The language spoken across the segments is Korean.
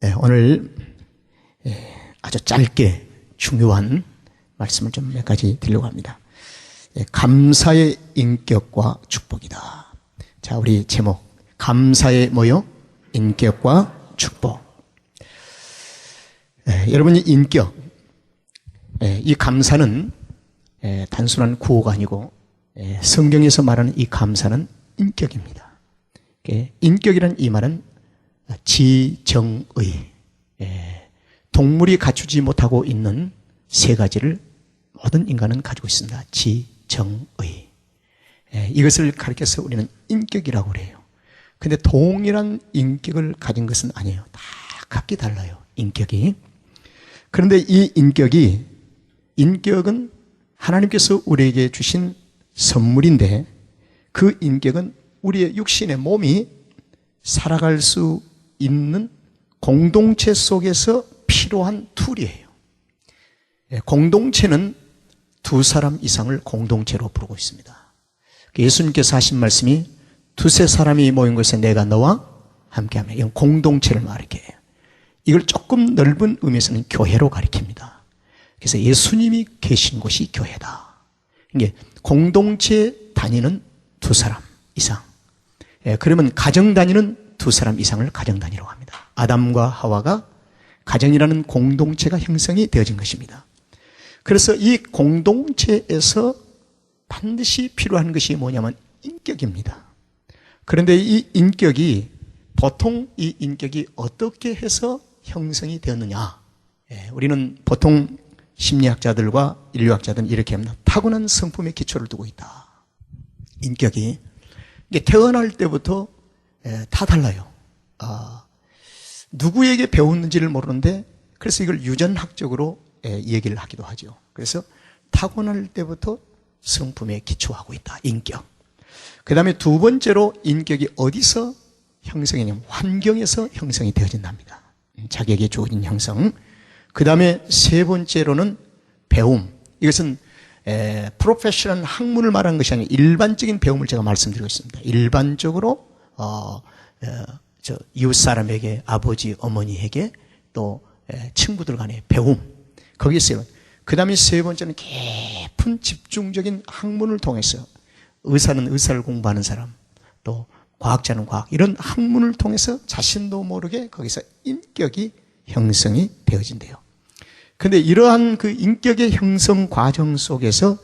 네, 오늘 아주 짧게 중요한 말씀을 좀 몇 가지 드리려고 합니다. 감사의 인격과 축복이다. 자, 우리 제목 감사의 뭐요? 인격과 축복. 여러분이 인격, 이 감사는 단순한 구호가 아니고 성경에서 말하는 이 감사는 인격입니다. 인격이라는 이 말은 지정의, 동물이 갖추지 못하고 있는 세 가지를 모든 인간은 가지고 있습니다. 지정의. 이것을 가리켜서 우리는 인격이라고 그래요. 근데 동일한 인격을 가진 것은 아니에요. 다 각기 달라요, 인격이. 그런데 이 인격은 하나님께서 우리에게 주신 선물인데, 그 인격은 우리의 육신의 몸이 살아갈 수 있는 공동체 속에서 필요한 툴이에요. 공동체는 두 사람 이상을 공동체로 부르고 있습니다. 예수님께서 하신 말씀이 두세 사람이 모인 곳에 내가 너와 함께하며, 이건 공동체를 가리켜요. 이걸 조금 넓은 의미에서는 교회로 가리킵니다. 그래서 예수님이 계신 곳이 교회다. 이게 공동체 단위는 두 사람 이상. 그러면 가정 단위는 두 사람 이상을 가정 단위라고 합니다. 아담과 하와가 가정이라는 공동체가 형성이 되어진 것입니다. 그래서 이 공동체에서 반드시 필요한 것이 뭐냐면 인격입니다. 그런데 이 인격이, 보통 이 인격이 어떻게 해서 형성이 되었느냐? 우리는 보통 심리학자들과 인류학자들은 이렇게 합니다. 타고난 성품의 기초를 두고 있다. 인격이 태어날 때부터 다 달라요. 누구에게 배웠는지를 모르는데, 그래서 이걸 유전학적으로 얘기를 하기도 하죠. 그래서 타고날 때부터 성품에 기초하고 있다, 인격. 그 다음에 두 번째로 인격이 어디서 형성이 되냐면 환경에서 형성이 되어진답니다. 자기에게 주어진 형성. 그 다음에 세 번째로는 배움. 이것은 프로페셔널 학문을 말하는 것이 아니라 일반적인 배움을 제가 말씀드리고 있습니다. 일반적으로 이웃 사람에게, 아버지, 어머니에게, 또 친구들 간의 배움, 거기에 있어요. 그 다음에 세 번째는 깊은 집중적인 학문을 통해서, 의사는 의사를 공부하는 사람, 또 과학자는 과학, 이런 학문을 통해서 자신도 모르게 거기서 인격이 형성이 되어진대요. 그런데 이러한 그 인격의 형성 과정 속에서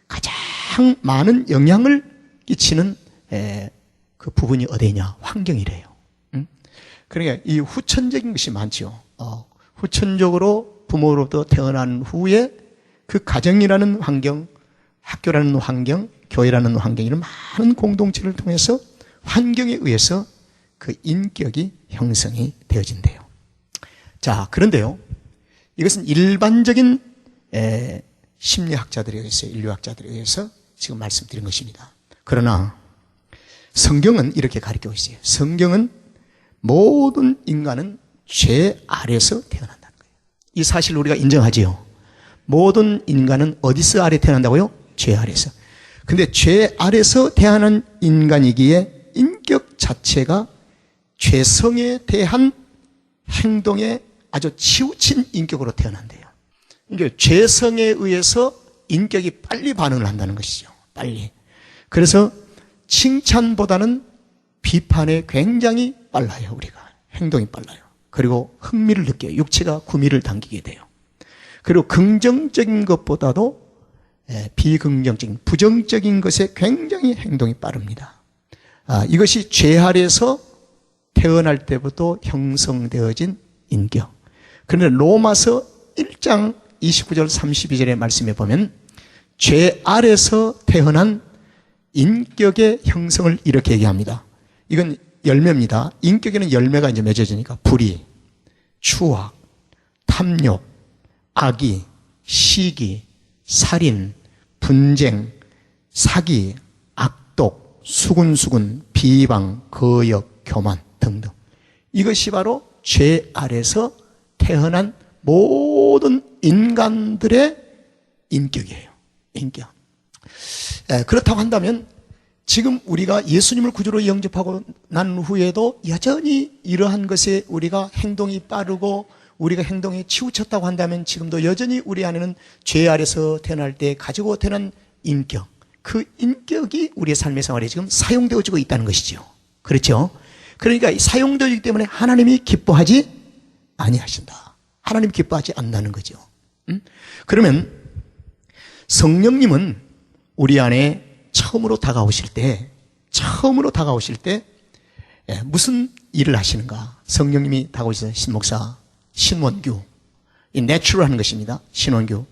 가장 많은 영향을 끼치는 그 부분이 어디냐? 환경이래요. 그러니까 이 후천적인 것이 많죠. 후천적으로 부모로부터 태어난 후에 그 가정이라는 환경, 학교라는 환경, 교회라는 환경, 이런 많은 공동체를 통해서 환경에 의해서 그 인격이 형성이 되어진대요. 자, 그런데요, 이것은 일반적인 심리학자들에 의해서, 인류학자들에 의해서 지금 말씀드린 것입니다. 그러나 성경은 이렇게 가르치고 있어요. 성경은 모든 인간은 죄 아래서 태어난다는 거예요. 이 사실을 우리가 인정하지요. 모든 인간은 어디서 아래 태어난다고요? 죄 아래서. 근데 죄 아래서 태어난 인간이기에 인격 자체가 죄성에 대한 행동에 아주 치우친 인격으로 태어난대요. 그러니까 죄성에 의해서 인격이 빨리 반응을 한다는 것이죠. 빨리. 그래서 칭찬보다는 비판에 굉장히 빨라요, 우리가. 행동이 빨라요. 그리고 흥미를 느껴요. 육체가 구미를 당기게 돼요. 그리고 긍정적인 것보다도 비긍정적인, 부정적인 것에 굉장히 행동이 빠릅니다. 이것이 죄 아래에서 태어날 때부터 형성되어진 인격. 그런데 로마서 1장 29절 32절의 말씀에 보면 죄 아래에서 태어난 인격의 형성을 이렇게 얘기합니다. 이건 열매입니다. 인격에는 열매가 이제 맺어지니까 불의, 추악, 탐욕, 악의, 시기, 살인, 분쟁, 사기, 악독, 수군수군, 비방, 거역, 교만 등등. 이것이 바로 죄 아래서 태어난 모든 인간들의 인격이에요. 인격. 그렇다고 한다면 지금 우리가 예수님을 구주로 영접하고 난 후에도 여전히 이러한 것에 우리가 행동이 빠르고 우리가 행동에 치우쳤다고 한다면 지금도 여전히 우리 안에는 죄 아래서 태어날 때 가지고 태어난 인격, 그 인격이 우리의 삶의 생활에 지금 사용되어지고 있다는 것이죠. 그렇죠? 그러니까 사용되기 때문에 하나님이 기뻐하지 아니하신다. 하나님 기뻐하지 않는다는 거죠. 그러면 성령님은 우리 안에 처음으로 다가오실 때 무슨 일을 하시는가? 성령님이 다가오셔서 신목사, 신원규, 이 내추럴 하는 것입니다. 신원규,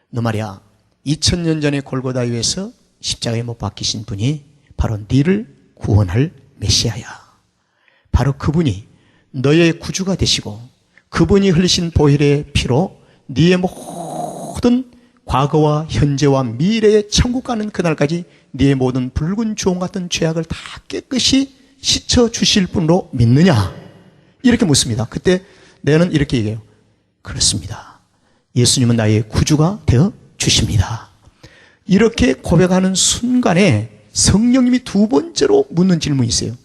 너 말이야 2000년 전에 골고다 위에서 십자가에 못 박히신 분이 바로 너를 구원할 메시아야. 바로 그분이 너의 구주가 되시고 그분이 흘리신 보혈의 피로 네의 모든 과거와 현재와 미래의 천국 가는 그날까지 네의 모든 붉은 주홍 같은 죄악을 다 깨끗이 씻어주실 분으로 믿느냐? 이렇게 묻습니다. 그때 내는 이렇게 얘기해요. 그렇습니다. 예수님은 나의 구주가 되어 주십니다. 이렇게 고백하는 순간에 성령님이 두 번째로 묻는 질문이 있어요.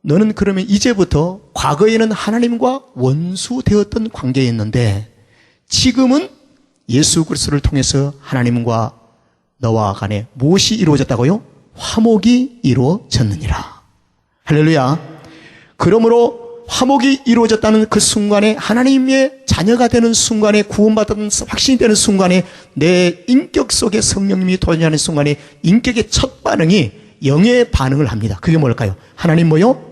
너는 그러면 이제부터 과거에는 하나님과 원수 되었던 관계였는데 지금은 예수 그리스도를 통해서 하나님과 너와 간에 무엇이 이루어졌다고요? 화목이 이루어졌느니라. 할렐루야. 그러므로 화목이 이루어졌다는 그 순간에 하나님의 자녀가 되는 순간에 구원받은 확신이 되는 순간에 내 인격 속에 성령님이 도전하는 순간에 인격의 첫 반응이 영의 반응을 합니다. 그게 뭘까요? 하나님 뭐요?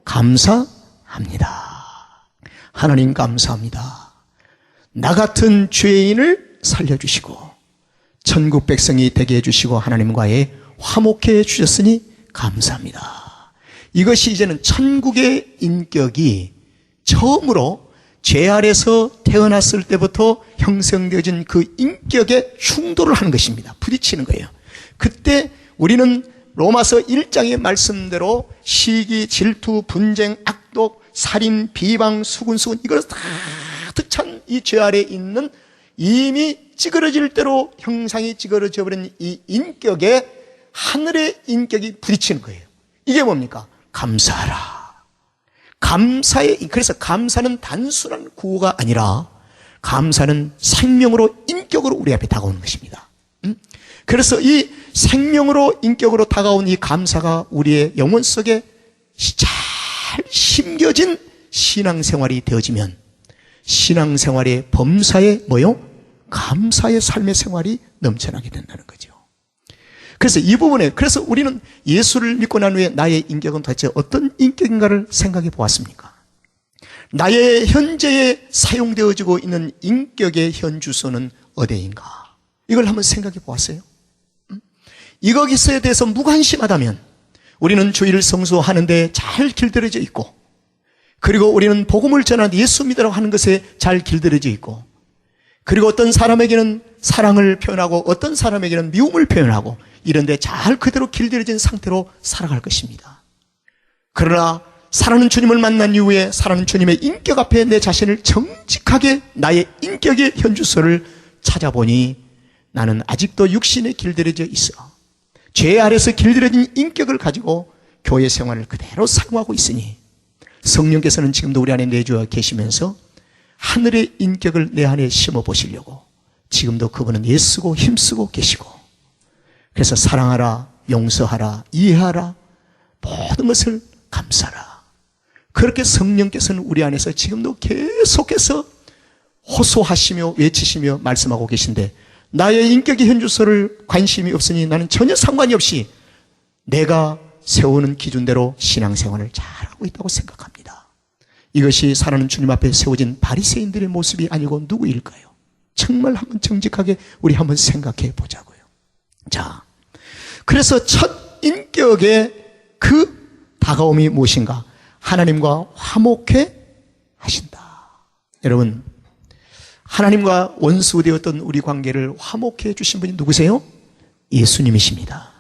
감사합니다. 하나님 감사합니다. 나 같은 죄인을 살려주시고 천국 백성이 되게 해주시고 하나님과의 화목해 주셨으니 감사합니다. 이것이 이제는 천국의 인격이 처음으로 죄 아래서 태어났을 때부터 형성되어진 그 인격에 충돌을 하는 것입니다. 부딪히는 거예요. 그때 우리는 로마서 1장의 말씀대로 시기, 질투, 분쟁, 악독, 살인, 비방, 수군수군 이걸 다 득찬 이 죄 아래에 있는 이미 찌그러질 대로 형상이 찌그러져 버린 이 인격에 하늘의 인격이 부딪히는 거예요. 이게 뭡니까? 감사하라. 그래서 감사는 단순한 구호가 아니라 감사는 생명으로 인격으로 우리 앞에 다가오는 것입니다. 그래서 이 생명으로 인격으로 다가온 이 감사가 우리의 영혼 속에 잘 심겨진 신앙생활이 되어지면 신앙생활의 범사에 뭐요? 감사의 삶의 생활이 넘쳐나게 된다는 거죠. 그래서 이 부분에 그래서 우리는 예수를 믿고 난 후에 나의 인격은 도대체 어떤 인격인가를 생각해 보았습니까? 나의 현재에 사용되어지고 있는 인격의 현주소는 어디인가? 이걸 한번 생각해 보았어요. 이것에 대해서 무관심하다면 우리는 주일을 성수하는데 잘 길들여져 있고 그리고 우리는 복음을 전하는 예수 믿으라고 하는 것에 잘 길들여져 있고 그리고 어떤 사람에게는 사랑을 표현하고 어떤 사람에게는 미움을 표현하고 이런데 잘 그대로 길들여진 상태로 살아갈 것입니다. 그러나 사랑하는 주님을 만난 이후에 사랑하는 주님의 인격 앞에 내 자신을 정직하게 나의 인격의 현주소를 찾아보니 나는 아직도 육신에 길들여져 있어. 죄 아래서 길들여진 인격을 가지고 교회 생활을 그대로 사용하고 있으니 성령께서는 지금도 우리 안에 내주어 계시면서 하늘의 인격을 내 안에 심어 보시려고 지금도 그분은 애쓰고 힘쓰고 계시고 그래서 사랑하라, 용서하라, 이해하라, 모든 것을 감사하라. 그렇게 성령께서는 우리 안에서 지금도 계속해서 호소하시며 외치시며 말씀하고 계신데 나의 인격의 현주소를 관심이 없으니 나는 전혀 상관이 없이 내가 세우는 기준대로 신앙생활을 잘하고 있다고 생각합니다. 이것이 살아가는 주님 앞에 세워진 바리새인들의 모습이 아니고 누구일까요? 정말 한번 정직하게 우리 한번 생각해 보자고요. 자, 그래서 첫 인격의 그 다가옴이 무엇인가? 하나님과 화목해 하신다. 여러분, 하나님과 원수되었던 우리 관계를 화목해 주신 분이 누구세요? 예수님이십니다.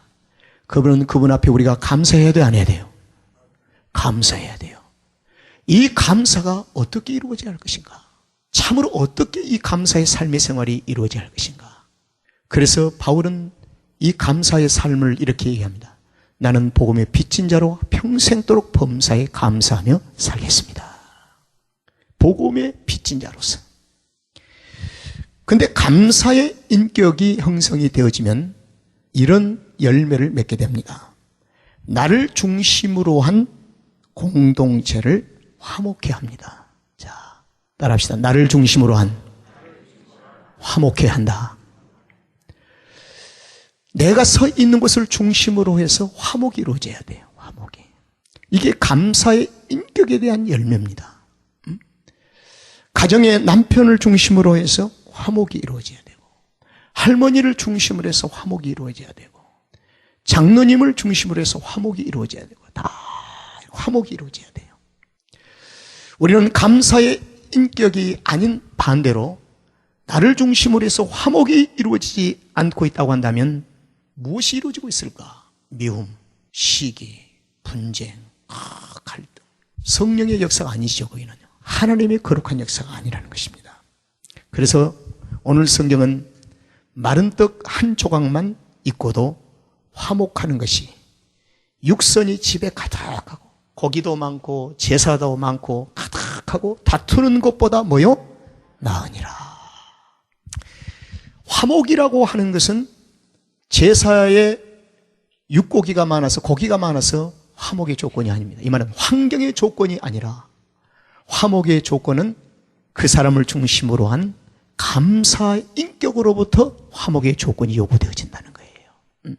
그분은 그분 앞에 우리가 감사해야 돼, 안 해야 돼요? 감사해야 돼요. 이 감사가 어떻게 이루어져야 할 것인가? 참으로 어떻게 이 감사의 삶의 생활이 이루어져야 할 것인가? 그래서 바울은 이 감사의 삶을 이렇게 얘기합니다. 나는 복음의 빚진 자로 평생도록 범사에 감사하며 살겠습니다. 복음의 빚진 자로서. 근데 감사의 인격이 형성이 되어지면 이런 열매를 맺게 됩니다. 나를 중심으로 한 공동체를 화목해 합니다. 자, 따라합시다. 나를 중심으로 한 화목해 한다. 내가 서 있는 곳을 중심으로 해서 화목이 이루어져야 돼요. 화목이. 이게 감사의 인격에 대한 열매입니다. 가정의 남편을 중심으로 해서 화목이 이루어져야 되고, 할머니를 중심으로 해서 화목이 이루어져야 되고, 장로님을 중심으로 해서 화목이 이루어져야 되고, 다 화목이 이루어져야 돼요. 우리는 감사의 인격이 아닌 반대로 나를 중심으로 해서 화목이 이루어지지 않고 있다고 한다면 무엇이 이루어지고 있을까? 미움, 시기, 분쟁, 갈등. 성령의 역사가 아니죠, 거기는요. 하나님의 거룩한 역사가 아니라는 것입니다. 그래서 오늘 성경은 마른 떡 한 조각만 있고도 화목하는 것이 육선이 집에 가득하고 고기도 많고 제사도 많고 가득하고 다투는 것보다 뭐요? 나으니라. 화목이라고 하는 것은 제사에 육고기가 많아서 고기가 많아서 화목의 조건이 아닙니다. 이 말은 환경의 조건이 아니라 화목의 조건은 그 사람을 중심으로 한 감사 인격으로부터 화목의 조건이 요구되어진다는 거예요.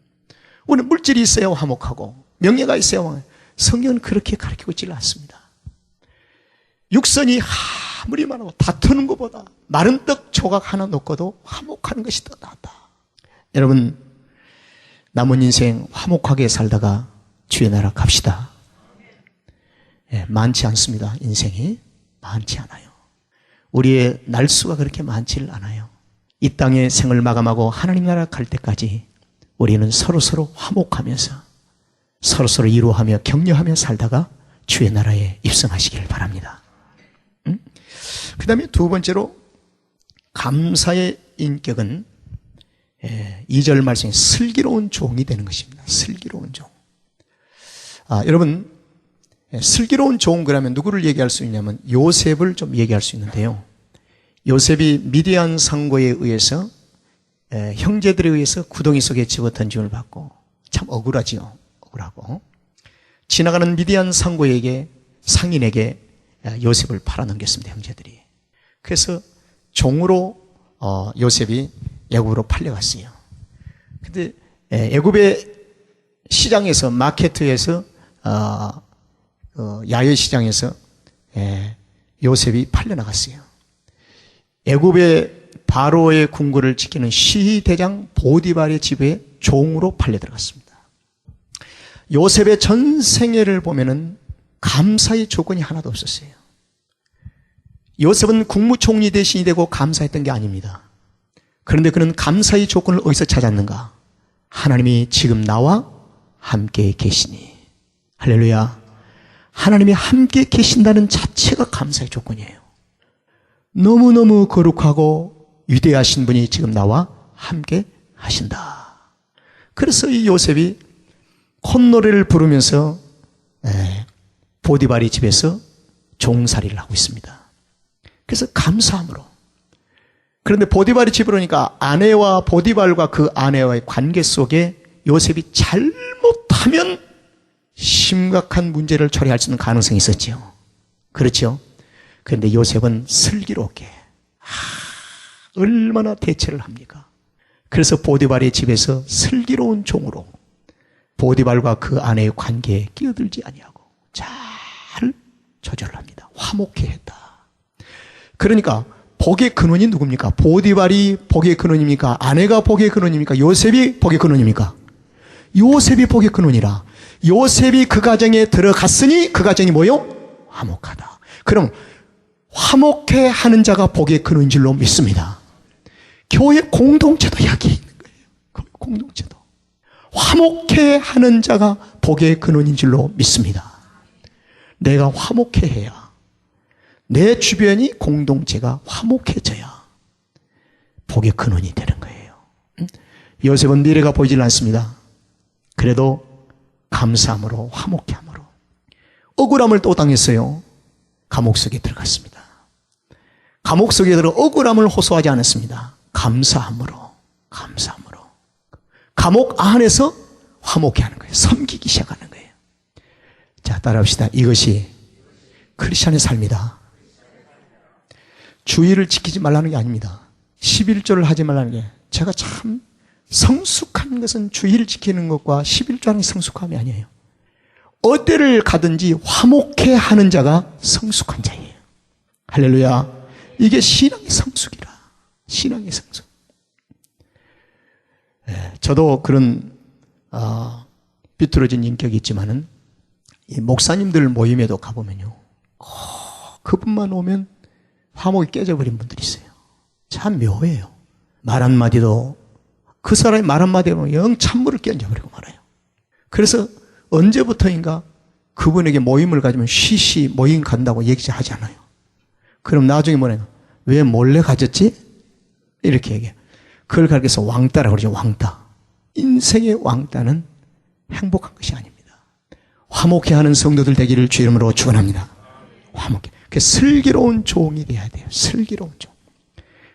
우리는 물질이 있어야 화목하고 명예가 있어야 화목하고, 성경은 그렇게 가르치고 있지 않습니다. 육선이 아무리 많아도 다투는 것보다 마른 떡 조각 하나 놓고도 화목하는 것이 더 낫다. 여러분, 남은 인생 화목하게 살다가 주의 나라 갑시다. 많지 않습니다. 인생이 많지 않아요. 우리의 날수가 그렇게 많지를 않아요. 이 땅의 생을 마감하고 하나님 나라 갈 때까지 우리는 서로서로 화목하면서 서로서로 이루어하며 격려하며 살다가 주의 나라에 입성하시길 바랍니다. 그 다음에 두 번째로 감사의 인격은 2절 말씀에 슬기로운 종이 되는 것입니다. 슬기로운 종. 여러분, 슬기로운 종 그러면 누구를 얘기할 수 있냐면 요셉을 좀 얘기할 수 있는데요. 요셉이 미디안 상고에 의해서 형제들에 의해서 구덩이 속에 집어 던짐을 받고 참 억울하지요. 억울하고 지나가는 미디안 상고에게 상인에게 요셉을 팔아넘겼습니다. 형제들이. 그래서 종으로 요셉이 애굽으로 팔려갔어요. 근데 애굽의 시장에서 마케트에서 야외 시장에서 요셉이 팔려나갔어요. 애굽의 바로의 궁궐을 지키는 시대장 보디발의 집에 종으로 팔려 들어갔습니다. 요셉의 전 생애를 보면은 감사의 조건이 하나도 없었어요. 요셉은 국무총리 대신이 되고 감사했던 게 아닙니다. 그런데 그는 감사의 조건을 어디서 찾았는가? 하나님이 지금 나와 함께 계시니. 할렐루야. 하나님이 함께 계신다는 자체가 감사의 조건이에요. 너무너무 거룩하고 위대하신 분이 지금 나와 함께 하신다. 그래서 이 요셉이 콧노래를 부르면서 보디발의 집에서 종살이를 하고 있습니다. 그래서 감사함으로. 그런데 보디발의 집으로 오니까 아내와 보디발과 그 아내와의 관계 속에 요셉이 잘못하면 심각한 문제를 초래할 수 있는 가능성이 있었죠. 그렇죠? 그런데 요셉은 슬기롭게 얼마나 대처를 합니까? 그래서 보디발의 집에서 슬기로운 종으로 보디발과 그 아내의 관계에 끼어들지 아니하고 잘 조절을 합니다. 화목해 했다. 그러니까 복의 근원이 누굽니까? 보디발이 복의 근원입니까? 아내가 복의 근원입니까? 요셉이 복의 근원입니까? 요셉이 복의 근원이라. 요셉이 그 가정에 들어갔으니 그 가정이 뭐요? 화목하다. 그럼 화목해 하는 자가 복의 근원인 줄로 믿습니다. 교회 공동체도 여기 있는 거예요. 공동체도. 화목해 하는 자가 복의 근원인 줄로 믿습니다. 내가 화목해 해야 내 주변이 공동체가 화목해져야 복의 근원이 되는 거예요. 요셉은 미래가 보이질 않습니다. 그래도 감사함으로, 화목해함으로. 억울함을 또 당했어요. 감옥 속에 들어갔습니다. 감옥 속에 들어 억울함을 호소하지 않았습니다. 감사함으로, 감사함으로. 감옥 안에서 화목해하는 거예요. 섬기기 시작하는 거예요. 자, 따라합시다. 이것이 크리스찬의 삶이다. 주의를 지키지 말라는 게 아닙니다. 11조를 하지 말라는 게, 제가 참 성숙한 것은 주의를 지키는 것과 11조 하는 게 성숙함이 아니에요. 어디를 가든지 화목해 하는 자가 성숙한 자예요. 할렐루야. 이게 신앙의 성숙이라. 신앙의 성숙. 저도 그런 비뚤어진 인격이 있지만은 이 목사님들 모임에도 가보면요, 그분만 오면 화목이 깨져버린 분들이 있어요. 참 묘해요. 말 한마디도, 그 사람이 말 한마디 하면 영 찬물을 끼얹어버리고 말아요. 그래서 언제부터인가 그분에게 모임을 가지면 쉬쉬 모임 간다고 얘기하지 않아요. 그럼 나중에 뭐래요? 왜 몰래 가졌지? 이렇게 얘기해요. 그걸 가르쳐서 왕따라고 그러죠. 왕따. 인생의 왕따는 행복한 것이 아닙니다. 화목해하는 성도들 되기를 주 이름으로 축원합니다. 화목해. 그 슬기로운 종이 돼야 돼요. 슬기로운 종.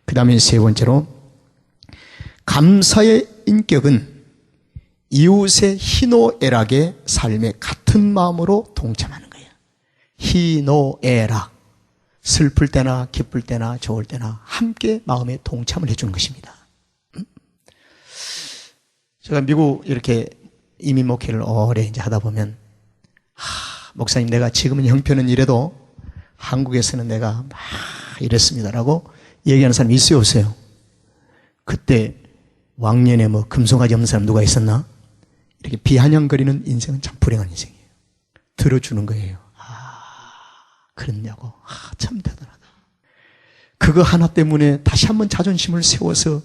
그 다음에 세 번째로, 감사의 인격은 이웃의 희노애락의 삶에 같은 마음으로 동참하는 거예요. 희노애락. 슬플 때나 기쁠 때나 좋을 때나 함께 마음에 동참을 해주는 것입니다. 제가 미국 이렇게 이민 목회를 오래 이제 하다 보면, 목사님, 내가 지금은 형편은 이래도 한국에서는 내가 막 이랬습니다라고 얘기하는 사람이 있어요, 없어요? 그때 왕년에 뭐 금송아지 없는 사람 누가 있었나? 이렇게 비아냥거리는 인생은 참 불행한 인생이에요. 들어주는 거예요. 그랬냐고. 참 대단하다. 그거 하나 때문에 다시 한번 자존심을 세워서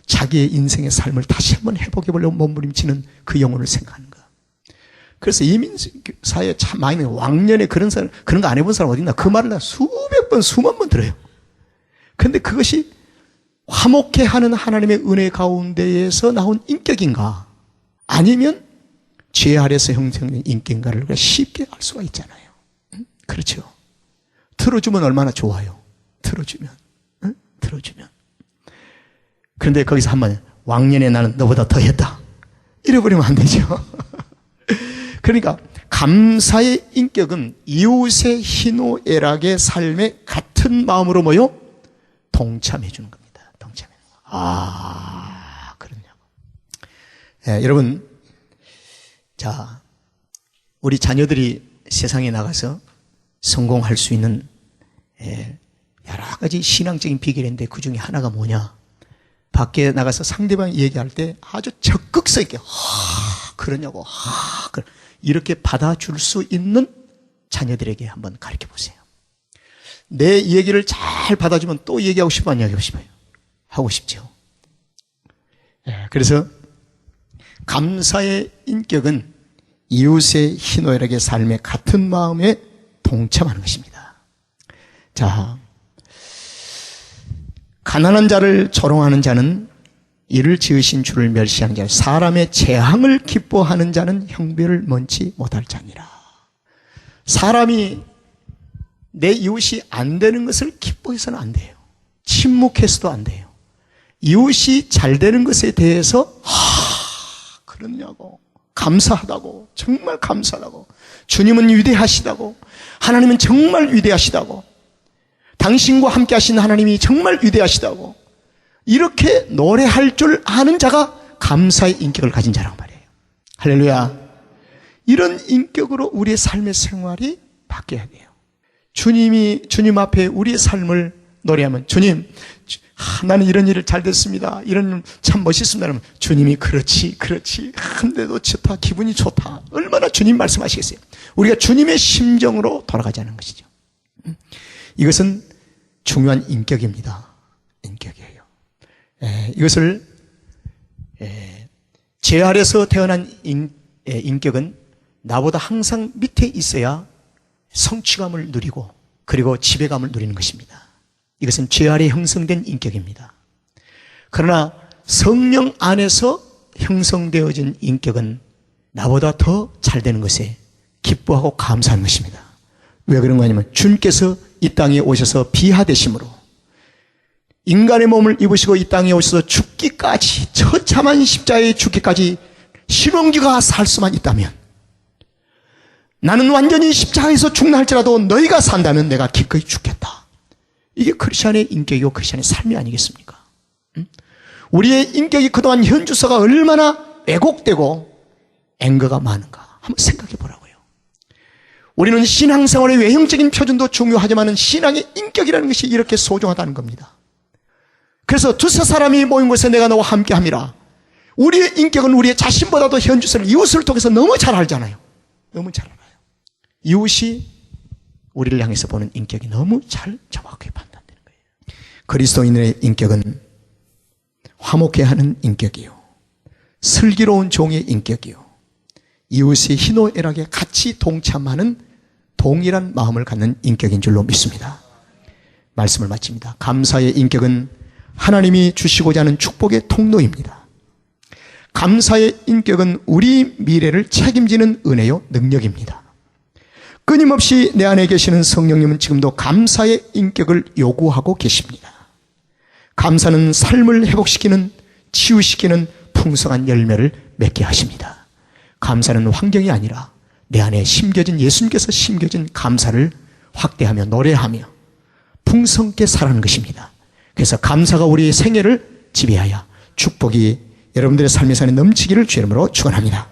자기의 인생의 삶을 다시 한번 회복해보려고 몸부림치는 그 영혼을 생각하는 거야. 그래서 이민사회에 참 많이 있는, 왕년에 그런 거 안 해본 사람 어디 있나? 그 말을 수백 번, 수만 번 들어요. 그런데 그것이 화목해 하는 하나님의 은혜 가운데에서 나온 인격인가? 아니면 죄 아래서 형성된 인격인가를 쉽게 알 수가 있잖아요. 그렇죠. 들어주면 얼마나 좋아요. 들어주면. 들어주면. 그런데 거기서 한번, 왕년에 나는 너보다 더 했다. 이래버리면 안 되죠. 그러니까 감사의 인격은 이웃의 희노애락의 삶에 같은 마음으로 모여 동참해 주는 겁니다. 동참해. 그렇냐고. 여러분, 자, 우리 자녀들이 세상에 나가서 성공할 수 있는 여러 가지 신앙적인 비결인데 그 중에 하나가 뭐냐? 밖에 나가서 상대방이 얘기할 때 아주 적극성 있게 그러냐고 이렇게 받아줄 수 있는 자녀들에게 한번 가르쳐 보세요. 내 얘기를 잘 받아주면 또 얘기하고 싶어 안 얘기하고 싶어요? 하고 싶죠. 그래서 감사의 인격은 이웃의 희노애락의 삶에 같은 마음에 동참하는 것입니다. 자, 가난한 자를 조롱하는 자는 이를 지으신 주를 멸시하는 자, 사람의 재앙을 기뻐하는 자는 형벌을 면치 못할 자니라. 사람이 내 이웃이 안 되는 것을 기뻐해서는 안 돼요. 침묵해서도 안 돼요. 이웃이 잘 되는 것에 대해서 그러냐고, 감사하다고, 정말 감사하다고, 주님은 위대하시다고, 하나님은 정말 위대하시다고, 당신과 함께 하신 하나님이 정말 위대하시다고, 이렇게 노래할 줄 아는 자가 감사의 인격을 가진 자란 말이에요. 할렐루야. 이런 인격으로 우리의 삶의 생활이 바뀌어야 돼요. 주님 앞에 우리의 삶을 노래하면, 주님, 나는 이런 일을 잘 됐습니다. 이런 일 참 멋있습니다. 그러면 주님이 그렇지. 근데도 좋다. 기분이 좋다. 얼마나 주님 말씀하시겠어요? 우리가 주님의 심정으로 돌아가자는 것이죠. 이것은 중요한 인격입니다. 인격이에요. 이것을 제 아래서 태어난 인격은 나보다 항상 밑에 있어야 성취감을 누리고 그리고 지배감을 누리는 것입니다. 이것은 죄 아래 형성된 인격입니다. 그러나 성령 안에서 형성되어진 인격은 나보다 더 잘 되는 것에 기뻐하고 감사하는 것입니다. 왜 그런 거냐면 주님께서 이 땅에 오셔서 비하되심으로 인간의 몸을 입으시고 이 땅에 오셔서 죽기까지, 처참한 십자가에 죽기까지 신혼기가 살 수만 있다면, 나는 완전히 십자가에서 죽나 할지라도 너희가 산다면 내가 기꺼이 죽겠다. 이게 크리스천의 인격이고 크리스천의 삶이 아니겠습니까? 우리의 인격이 그동안 현주소가 얼마나 왜곡되고 앵거가 많은가 한번 생각해 보라고요. 우리는 신앙생활의 외형적인 표준도 중요하지만 신앙의 인격이라는 것이 이렇게 소중하다는 겁니다. 그래서 두세 사람이 모인 곳에 내가 너와 함께함이라. 우리의 인격은 우리의 자신보다도 현주소를 이웃을 통해서 너무 잘 알잖아요. 너무 잘 알아요. 이웃이 우리를 향해서 보는 인격이 너무 잘 정확하게 판단되는 거예요. 그리스도인의 인격은 화목해 하는 인격이요, 슬기로운 종의 인격이요, 이웃의 희노애락에 같이 동참하는 동일한 마음을 갖는 인격인 줄로 믿습니다. 말씀을 마칩니다. 감사의 인격은 하나님이 주시고자 하는 축복의 통로입니다. 감사의 인격은 우리 미래를 책임지는 은혜요 능력입니다. 끊임없이 내 안에 계시는 성령님은 지금도 감사의 인격을 요구하고 계십니다. 감사는 삶을 회복시키는, 치유시키는 풍성한 열매를 맺게 하십니다. 감사는 환경이 아니라 내 안에 심겨진, 예수님께서 심겨진 감사를 확대하며 노래하며 풍성하게 살아가는 것입니다. 그래서 감사가 우리의 생애를 지배하여 축복이 여러분들의 삶의 산에 넘치기를 주의 이름으로 축원합니다.